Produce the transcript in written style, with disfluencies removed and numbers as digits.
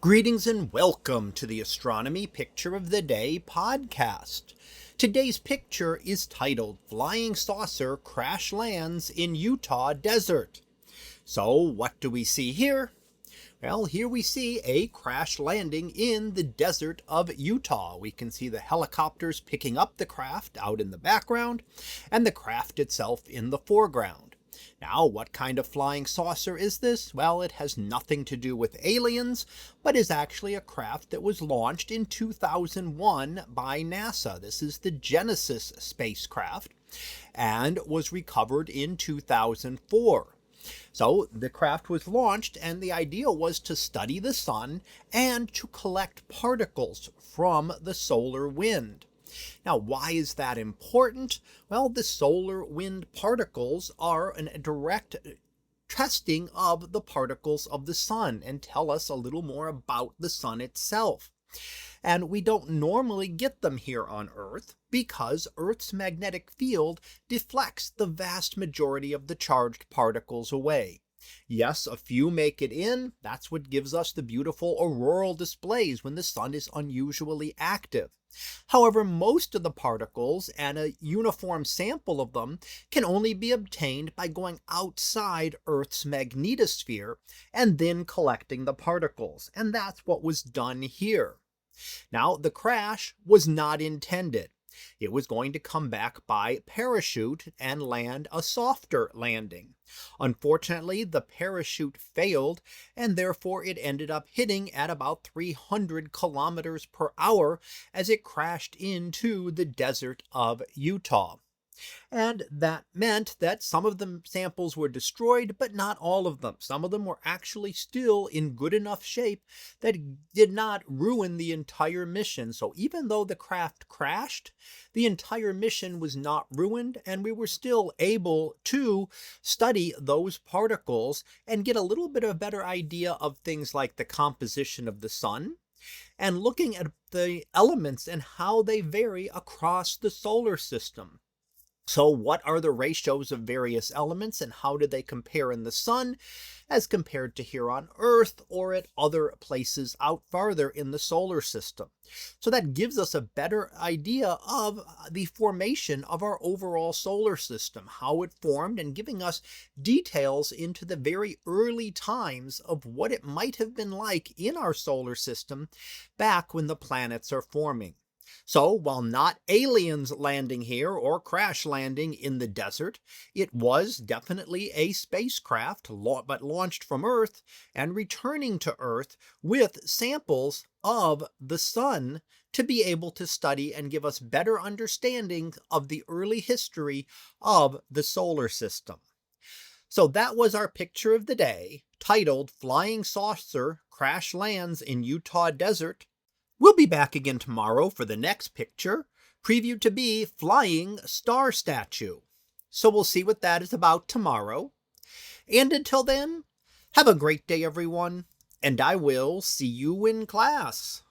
Greetings and welcome to the Astronomy Picture of the Day podcast. Today's picture is titled Flying Saucer Crash Lands in Utah Desert. So what do we see here? Well, here we see a crash landing in the desert of Utah. We can see the helicopters picking up the craft out in the background and the craft itself in the foreground. Now, what kind of flying saucer is this? Well, it has nothing to do with aliens, but is actually a craft that was launched in 2001 by NASA. This is the Genesis spacecraft and was recovered in 2004. So the craft was launched and the idea was to study the sun and to collect particles from the solar wind. Now, why is that important? Well, the solar wind particles are a direct testing of the particles of the sun and tell us a little more about the sun itself. And we don't normally get them here on Earth because Earth's magnetic field deflects the vast majority of the charged particles away. Yes, a few make it in. That's what gives us the beautiful auroral displays when the sun is unusually active. However, most of the particles and a uniform sample of them can only be obtained by going outside Earth's magnetosphere and then collecting the particles. And that's what was done here. Now, the crash was not intended. It was going to come back by parachute and land a softer landing. Unfortunately, the parachute failed, and therefore it ended up hitting at about 300 kilometers per hour as it crashed into the desert of Utah. And that meant that some of the samples were destroyed, but not all of them. Some of them were actually still in good enough shape that did not ruin the entire mission. So even though the craft crashed, the entire mission was not ruined, and we were still able to study those particles and get a little bit of a better idea of things like the composition of the sun and looking at the elements and how they vary across the solar system. So what are the ratios of various elements and how do they compare in the sun as compared to here on Earth or at other places out farther in the solar system? So that gives us a better idea of the formation of our overall solar system, how it formed, and giving us details into the very early times of what it might have been like in our solar system back when the planets are forming. So, while not aliens landing here or crash landing in the desert, it was definitely a spacecraft, but launched from Earth and returning to Earth with samples of the sun to be able to study and give us better understanding of the early history of the solar system. So that was our picture of the day, titled Flying Saucer Crash Lands in Utah Desert. We'll be back again tomorrow for the next picture, previewed to be Flying Star Statue. So we'll see what that is about tomorrow. And until then, have a great day, everyone, and I will see you in class.